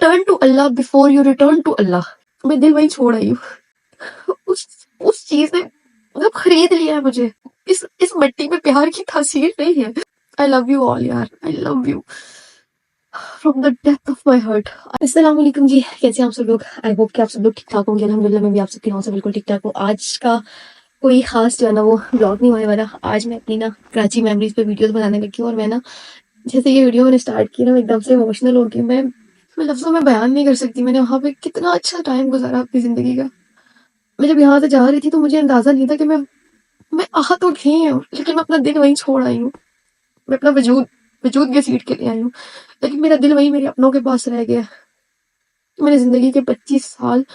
Turn to Allah before you return to Allah. मैं दिल वहीं छोड़ आई हूँ। उस चीज ने मतलब खरीद लिया है मुझे। इस मिट्टी में प्यार की तासीर नहीं है। आई लव यू ऑल यार, I love you from the depth of my heart. अस्सलाम वालेकुम जी, कैसे हैं आप सब लोग? आई होप कि आप सब लोग ठीक ठाक होंगे। अल्हम्दुलिल्लाह मैं भी आप सबके नाम से बिल्कुल ठीक ठाक हूँ। आज का कोई खास जो है ना वो ब्लॉग नहीं होने वाला। आज मैं अपनी ना कराची मेमोरीज पे वीडियोस बनाने लगी हूँ। और मैं ना जैसे ये वीडियो मैंने स्टार्ट की ना, एकदम से इमोशनल हो गई। मैं लफ्जों में बयान नहीं कर सकती मैंने वहाँ पे कितना अच्छा टाइम गुजारा अपनी जिंदगी का। मैं जब यहाँ से जा रही थी तो मुझे अंदाजा नहीं था कि मैं आ तो गई हूँ, लेकिन मैं अपना दिल वहीं छोड़ आई हूँ। मैं अपना वजूद के सीट के लिए आई हूँ, लेकिन मेरा दिल वहीं मेरे अपनों के पास रह गया। मैंने जिंदगी के 25 साल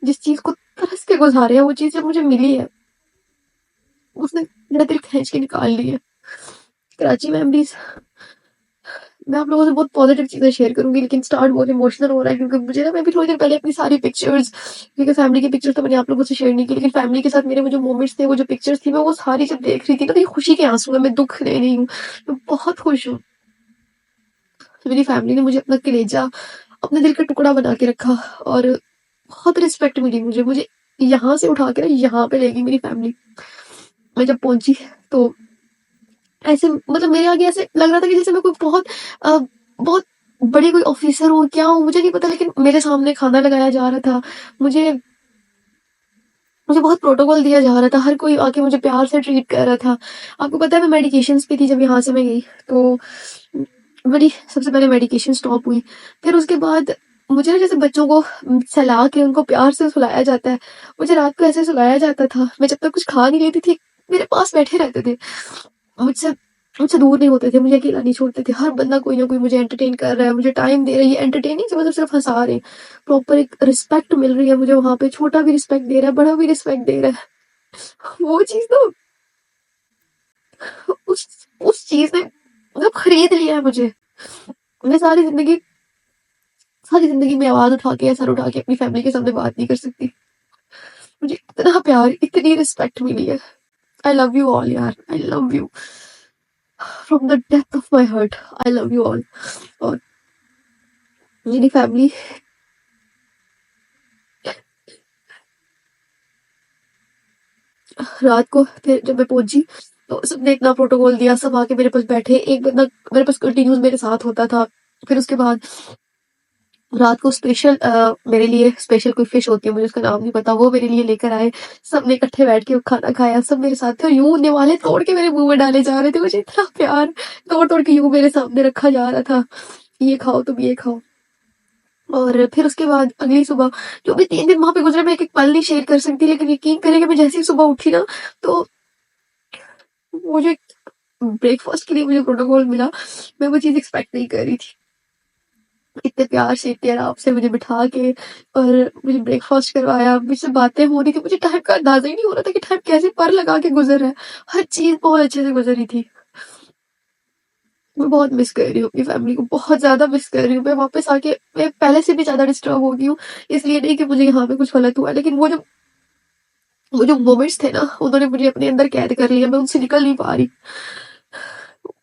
जिस चीज को तरस के गुजारे हैं, वो चीज जब मुझे मिली है उसने मेरा दिल खींच के निकाल लिया। कराची मेमोरीज मैं आप लोगों से बहुत पॉजिटिव चीजें शेयर करूंगी, लेकिन स्टार्ट बहुत इमोशनल हो रहा है क्योंकि मुझे ना, मैं भी थोड़ी देर पहले अपनी सारी पिक्चर्स, क्योंकि फैमिली की पिक्चर्स तो मैंने आप लोगों से शेयर नहीं की, लेकिन फैमिली के साथ मेरे वो जो मोमेंट्स थे, वो जो पिक्चर्स थी, मैं वो सारी जब देख रही थी ना, तो ये खुशी के आंसू है, मैं दुख ले रही हूँ। मैं बहुत खुश हूँ। मेरी फैमिली ने मुझे अपना कलेजा, अपने दिल का टुकड़ा बना के रखा और बहुत रिस्पेक्ट मिली मुझे यहाँ से उठा के ना यहाँ पे ले गई मेरी फैमिली। मैं जब पहुंची तो ऐसे मतलब मेरे आगे ऐसे लग रहा था कि जैसे मैं कोई बहुत बड़ी कोई ऑफिसर हूँ, क्या हूँ मुझे नहीं पता, लेकिन मेरे सामने खाना लगाया जा रहा था। मुझे मुझे बहुत प्रोटोकॉल दिया जा रहा था, हर कोई आके मुझे प्यार से ट्रीट कर रहा था। आपको पता है मैं मेडिकेशंस पे थी जब यहाँ से मैं गई, तो मेरी सबसे पहले मेडिकेशन स्टॉप हुई। फिर उसके बाद मुझे ना जैसे बच्चों को सहला के उनको प्यार से सुलाया जाता है, मुझे रात को ऐसे सुलाया जाता था। मैं जब तक कुछ खा नहीं लेती थी, मेरे पास बैठे रहते थे, मुझसे मुझसे दूर नहीं होते थे, मुझे अकेला नहीं छोड़ते थे। हर बंदा कोई ना कोई मुझे एंटरटेन कर रहा है, मुझे टाइम दे रहा है। ये एंटरटेनिंग से मतलब सिर्फ हंसा रहे हैं, प्रॉपर एक रिस्पेक्ट मिल रही है मुझे वहां पे। छोटा भी रिस्पेक्ट दे रहा है, बड़ा भी रिस्पेक्ट दे रहा है। वो चीज तो उस चीज ने मतलब खरीद लिया है मुझे। मैं सारी जिंदगी में आवाज उठा के या सर उठा के अपनी फैमिली के सामने बात नहीं कर सकती। मुझे इतना प्यार, इतनी रिस्पेक्ट मिली है। आई लव यू ऑल यार, I love you from the depth of my heart. I love you all. और मेरी फैमिली रात को फिर जब मैं पहुंची तो सबने इतना प्रोटोकॉल दिया, सब आके मेरे पास बैठे, एक बंदा मेरे पास कंटिन्यूस मेरे साथ होता था। फिर उसके बाद रात को स्पेशल मेरे लिए स्पेशल कोई फिश होती है, मुझे उसका नाम नहीं पता, वो मेरे लिए लेकर आए। सबने इकट्ठे बैठ के खाना खाया, सब मेरे साथ थे। और यूं निवाले तोड़ के मेरे मुंह में डाले जा रहे थे, मुझे इतना प्यार तोड़ तोड़ के यूं मेरे सामने रखा जा रहा था, ये खाओ तुम, ये खाओ। और फिर उसके बाद अगली सुबह जो भी 3 दिन वहां पे गुजरे, मैं एक एक पल नहीं शेयर कर सकती, लेकिन यकीन करेंगे मैं जैसे ही सुबह उठी ना, तो मुझे ब्रेकफास्ट के लिए मुझे प्रोटोकॉल मिला। मैं वो चीज एक्सपेक्ट नहीं कर रही थी। इतने प्यार से, इतने आराम से मुझे बिठा के और मुझे ब्रेकफास्ट करवाया, मुझसे बातें हो रही थी। मुझे टाइम का अंदाजा ही नहीं हो रहा था कि टाइम कैसे पर लगा के गुजर रहा है। हर चीज बहुत अच्छे से गुजरी थी। मैं बहुत मिस कर रही हूँ अपनी फैमिली को, बहुत ज्यादा मिस कर रही हूँ। मैं वापस आके मैं पहले से भी ज्यादा डिस्टर्ब हो गई हूँ। इसलिए नहीं कि मुझे यहाँ पे कुछ गलत हुआ, लेकिन वो जो मोमेंट्स थे ना, उन्होंने मुझे अपने अंदर कैद कर लिया। मैं उनसे निकल नहीं पा रही।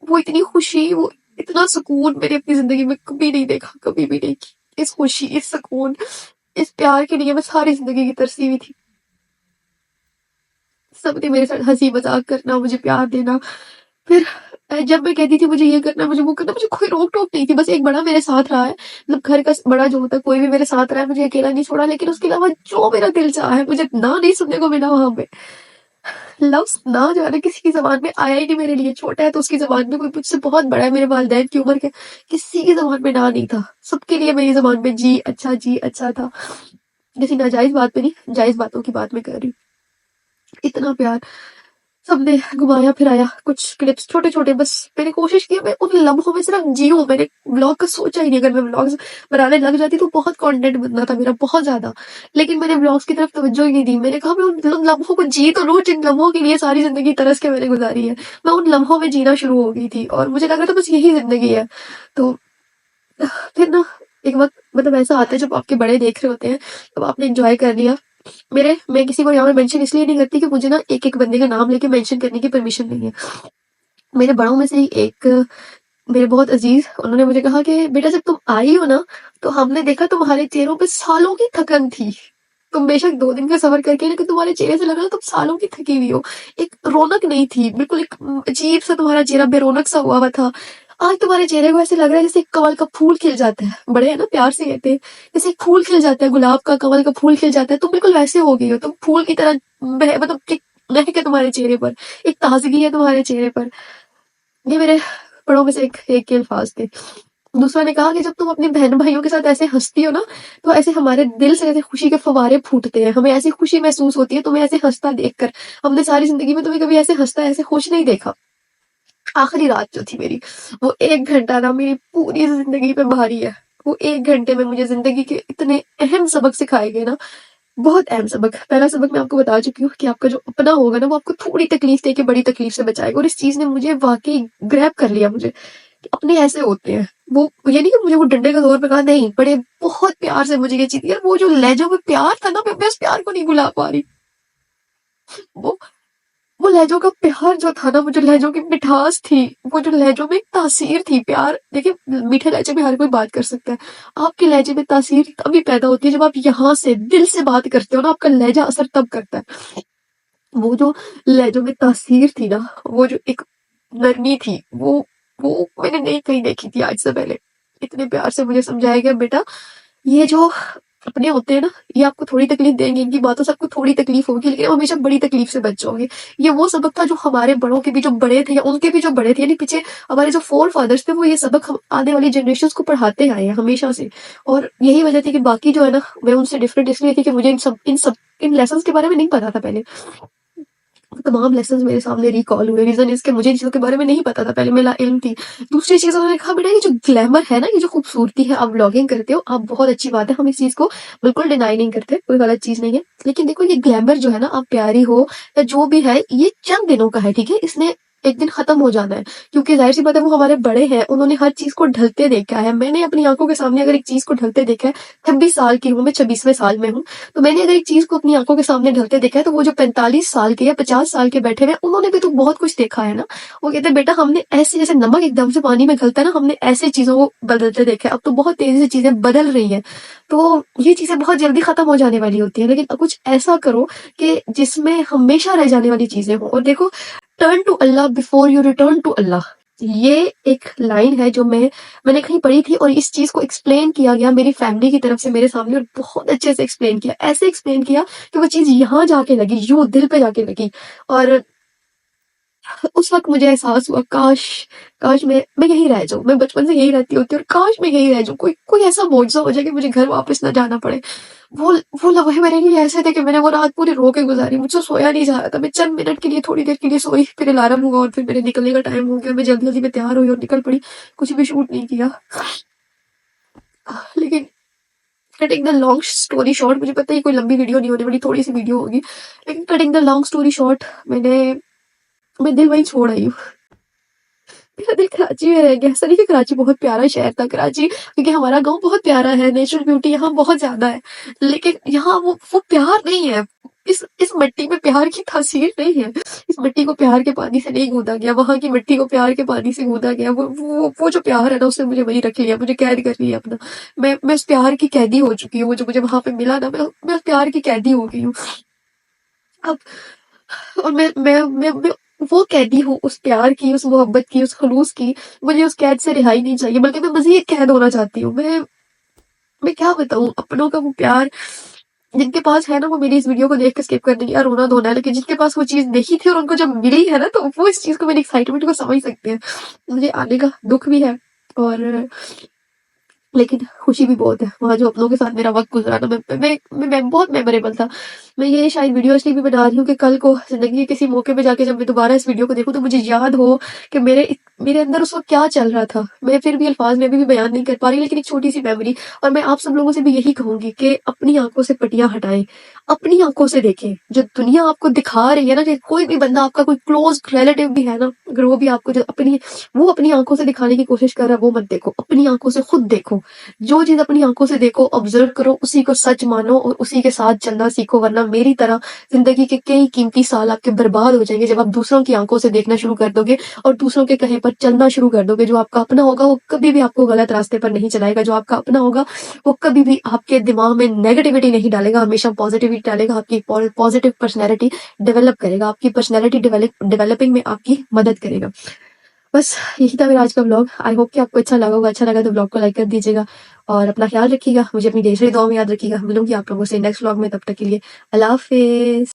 वो इतनी खुशी, वो इतना सुकून मैंने अपनी जिंदगी में कभी नहीं देखा, कभी भी नहीं की। इस खुशी, इस सुकून, इस प्यार के लिए मैं सारी जिंदगी की तरसी हुई थी। सबने मेरे साथ हंसी मजाक करना, मुझे प्यार देना। फिर जब मैं कहती थी मुझे ये करना, मुझे वो करना, मुझे कोई रोक टोक नहीं थी। बस एक बड़ा मेरे साथ रहा है, मतलब घर का बड़ा जो होता है, कोई भी मेरे साथ रहा है, मुझे अकेला नहीं छोड़ा। लेकिन उसके अलावा जो मेरा दिल चाहा है, मुझे ना नहीं सुनने को मिला वहां पे। लफ्ज ना जाने किसी की जबान में आया ही नहीं मेरे लिए। छोटा है तो उसकी जबान में, कोई मुझसे बहुत बड़ा है मेरे वालिदैन की उम्र के, किसी की जबान में ना नहीं था। सबके लिए मेरी जबान में जी अच्छा था। किसी नाजायज बात पे नहीं, जायज बातों की बात में कर रही हूँ। इतना प्यार सबने घुमाया फिराया। कुछ क्लिप्स छोटे छोटे, बस मैंने कोशिश की मैं उन लम्हों में सिर्फ जीऊं। मैंने व्लॉग का सोचा ही नहीं। अगर मैं व्लॉग्स बनाने लग जाती तो बहुत कंटेंट बनना था मेरा, बहुत ज्यादा। लेकिन मैंने व्लॉग्स की तरफ तवज्जो ही नहीं दी। मैंने कहा मैं उन लम्हों को जी तो लूं जिन लम्हों के लिए सारी जिंदगी तरस के मैंने गुजारी है। मैं उन लम्हों में जीना शुरू हो गई थी और मुझे लग रहा था बस यही जिंदगी है। तो फिर ना एक वक्त मतलब ऐसा आता है जब आपके बड़े देख रहे होते हैं, तब आपने एंजॉय कर लिया। मैं किसी को यहाँ पे मेंशन इसलिए नहीं करती कि मुझे ना एक एक बंदे का नाम लेके मेंशन करने की परमिशन नहीं है। मेरे बड़ों में से ही एक मेरे बहुत अजीज, उन्होंने मुझे कहा कि बेटा जब तुम आई हो ना, तो हमने देखा तुम्हारे चेहरों पे सालों की थकन थी। तुम बेशक 2 दिन का सफर करके, लेकिन तुम्हारे चेहरे से लग रहा तुम सालों की थकी हुई हो। एक रौनक नहीं थी, बिल्कुल एक अजीब सा तुम्हारा चेहरा बेरौनक सा हुआ था। आज तुम्हारे चेहरे को ऐसे लग रहा है जैसे एक कमल का फूल खिल जाता है, बड़े है ना प्यार से कहते हैं, जैसे एक फूल खिल जाता है, गुलाब का कमल का फूल खिल जाता है, तुम बिल्कुल वैसे हो गई हो, तुम फूल की तरह मतलब कि महक है तुम्हारे चेहरे पर, एक ताजगी है तुम्हारे चेहरे पर। ये मेरे बड़ों में से एक के अल्फाज थे। दूसरा ने कहा कि जब तुम अपने बहन भाइयों के साथ ऐसे हंसती हो ना, तो ऐसे हमारे दिल से ऐसे खुशी के फव्वारे फूटते हैं, हमें ऐसी खुशी महसूस होती है तुम्हें ऐसे हंसता देखकर। हमने सारी जिंदगी में तुम्हें कभी ऐसे हंसता, ऐसे खुश नहीं देखा। आखिरी रात जो थी मेरी, वो 1 घंटा ना मेरी पूरी जिंदगी पे भारी है। वो 1 घंटे में मुझे जिंदगी के इतने अहम सबक सिखाए गए ना, बहुत अहम सबक। पहला सबक मैं आपको बता चुकी हूँ कि आपका जो अपना होगा ना, वो आपको थोड़ी तकलीफ देके बड़ी तकलीफ से बचाएगा, और इस चीज ने मुझे वाकई ग्रैब कर लिया मुझे कि अपने ऐसे होते हैं। वो ये नहीं कि मुझे वो डंडे का जोर पे कहा, नहीं, बड़े बहुत प्यार से मुझे ये चीज, यार वो जो लहजों में प्यार था ना, मैं उस प्यार को नहीं भुला पा रही। वो वो लहजों का प्यार जो था ना, वो जो लहजों की मिठास थी, वो जो लहजों में एक तासीर थी। प्यार देखिए, मीठे लहजे में हर कोई बात कर सकता है। आपके लहजे में तासीर तभी पैदा होती है जब आप यहाँ से दिल से बात करते हो ना, आपका लहजा असर तब करता है। वो जो लहजों में तासीर थी ना, वो जो एक नरमी थी, वो मैंने नहीं कहीं देखी थी आज से पहले। इतने प्यार से मुझे समझाया गया, बेटा ये जो अपने होते हैं ना, ये आपको थोड़ी तकलीफ देंगे, इनकी बातों से आपको थोड़ी तकलीफ होगी, लेकिन हमेशा बड़ी तकलीफ से बच जाओगे। ये वो सबक था जो हमारे बड़ों के भी जो बड़े थे, या उनके भी जो बड़े थे, यानी पीछे हमारे जो फोर फादर्स थे, वो ये सबक हम आने वाली जनरेशन को पढ़ाते आए हैं हमेशा से। और यही वजह थी कि बाकी जो है ना, मैं उनसे डिफरेंट इसलिए थी कि मुझे इन लेसन के बारे में नहीं पता था पहले। तमाम लेसन्स मेरे सामने रिकॉल हुए। रीजन इसके, मुझे चीजों के बारे में नहीं पता था पहले, मैं लाइल्म थी। दूसरी चीज उन्होंने कहा, बेटा ये जो ग्लैमर है ना, ये जो खूबसूरती है, आप व्लॉगिंग करते हो, आप बहुत अच्छी बात है, हम इस चीज को बिल्कुल डिनाई नहीं करते, कोई गलत चीज नहीं है। लेकिन देखो, ये ग्लैमर जो है ना, आप प्यारी हो या जो भी है, ये चंद दिनों का है, ठीक है, इसने एक दिन खत्म हो जाना है। क्योंकि जाहिर सी बात है, वो हमारे बड़े हैं, उन्होंने हर चीज को ढलते देखा है। मैंने अपनी आंखों के सामने अगर एक चीज को ढलते देखा है, 26 साल की हूँ मैं, 26वें साल में हूँ, तो मैंने अगर एक चीज को अपनी आंखों के सामने ढलते देखा है, तो वो जो 45 साल के या 50 साल के बैठे हुए हैं, उन्होंने भी तो बहुत कुछ देखा है ना। वो कहते हैं, बेटा हमने ऐसे, जैसे नमक एकदम से पानी में घुलता है ना, हमने ऐसे चीजों को बदलते देखा है। अब तो बहुत तेजी से चीजें बदल रही हैं, तो ये चीजें बहुत जल्दी खत्म हो जाने वाली होती है। लेकिन कुछ ऐसा करो कि जिसमें हमेशा रह जाने वाली चीजें हो। और देखो, turn to Allah before you return to Allah, ये एक लाइन है जो मैंने कहीं पढ़ी थी, और इस चीज को एक्सप्लेन किया गया मेरी फैमिली की तरफ से मेरे सामने, और बहुत अच्छे से एक्सप्लेन किया, ऐसे एक्सप्लेन किया कि वो चीज यहाँ जाके लगी, यूं दिल पे जाके लगी। और उस वक्त मुझे एहसास हुआ, काश काश मैं यहीं रह जाऊं, मैं बचपन से यहीं रहती होती, और काश मैं यहीं रह जाऊं, कोई कोई ऐसा मौजूदा हो जाए कि मुझे घर वापस ना जाना पड़े। वो वो लम्हे मेरे लिए ऐसे थे कि मैंने वो रात पूरी रो के गुजारी, मुझसे सोया नहीं जा रहा था। मैं चंद मिनट के लिए, थोड़ी देर के लिए सोई, फिर अलार्म हुआ, और फिर मेरे निकलने का टाइम हो गया। मैं जल्दी जल्दी में तैयार हुई और निकल पड़ी, कुछ भी शूट नहीं किया। लेकिन cutting the long story short, मुझे पता है कोई लंबी वीडियो नहीं होने वाली, थोड़ी सी वीडियो होगी, लेकिन cutting the long story short, मैं दिल वहीं छोड़ आई हूँ। मेरा दिल कराची में रह गया। ऐसा नहीं कि कराची बहुत प्यारा शहर था, कराची क्योंकि हमारा गांव बहुत प्यारा है, नेचुरल ब्यूटी यहाँ बहुत ज्यादा है, लेकिन यहाँ वो प्यार नहीं है। इस मिट्टी में प्यार की तासीर नहीं है। इस मिट्टी को प्यार के पानी से नहीं गूंदा गया, वहां की मिट्टी को प्यार के पानी से गूंदा गया। वो जो प्यार है ना, उसने मुझे वही रख लिया, मुझे कैद कर लिया अपना। मैं उस प्यार की कैदी हो चुकी हूँ। वो जो मुझे वहां पे मिला ना, मैं उस प्यार की कैदी हो गई हूँ अब। और मैं वो कैदी हूँ उस प्यार की, उस मोहब्बत की, उस खलूस की। मुझे उस कैद से रिहाई नहीं चाहिए, बल्कि मैं मजीद कैद होना चाहती हूँ। मैं क्या बताऊँ, अपनों का वो प्यार जिनके पास है ना, वो मेरी इस वीडियो को देख के स्किप कर देंगे या रोना धोना है, लेकिन जिनके पास वो चीज नहीं थी और उनको जब मिली है ना, तो वो इस चीज को, मेरी एक्साइटमेंट को समझ सकते हैं। मुझे आने का दुख भी है, और लेकिन खुशी भी बहुत है। वहाँ जो अपनों के साथ मेरा वक्त गुजरा ना, मैं बहुत मेमोरेबल था। मैं ये शायद वीडियो इसलिए भी बना रही हूँ कि कल को जिंदगी के किसी मौके पे जाके जब मैं दोबारा इस वीडियो को देखूँ, तो मुझे याद हो कि मेरे अंदर उस वक्त क्या चल रहा था। मैं फिर भी अल्फाज में भी बयान नहीं कर पा रही, लेकिन एक छोटी सी मेमोरी। और मैं आप सब लोगों से भी यही कहूंगी कि अपनी आंखों से पटियां हटाएं, अपनी आंखों से देखें। जो दुनिया आपको दिखा रही है ना, कि कोई भी बंदा आपका कोई क्लोज रिलेटिव भी है ना, अगर वो भी आपको जो वो अपनी आंखों से दिखाने की कोशिश कर रहा है, वो मत देखो, अपनी आंखों से खुद देखो। जो चीज़ अपनी आँखों से देखो, ऑब्ज़र्व करो, उसी को सच मानो और उसी के साथ चलना सीखो, वरना मेरी तरह ज़िंदगी के कई कीमती साल आपके बर्बाद हो जाएँगे जब आप दूसरों की आँखों से देखना शुरू कर दोगे और दूसरों के कहे पर चलना शुरू कर दोगे। जो आपका अपना होगा वो कभी भी आपको गलत रास्ते पर नहीं चलाएगा, जो आपका अपना होगा वो कभी भी आपके दिमाग में नेगेटिविटी नहीं डालेगा, हमेशा पॉजिटिविटी डालेगा, आपकी पॉजिटिव पर्सनैलिटी डेवलप करेगा, आपकी पर्सनैलिटी डेवलपिंग में आपकी मदद करेगा। बस यही था मेरा आज का व्लॉग। आई होप कि आपको अच्छा लगा होगा। अच्छा लगा तो व्लॉग को लाइक कर दीजिएगा और अपना ख्याल रखिएगा। मुझे अपनी ढेर सारी दुआओं में याद रखिएगा। मिलूंगी आप लोगों से नेक्स्ट व्लॉग में, तब तक के लिए अल्लाह हाफिज़।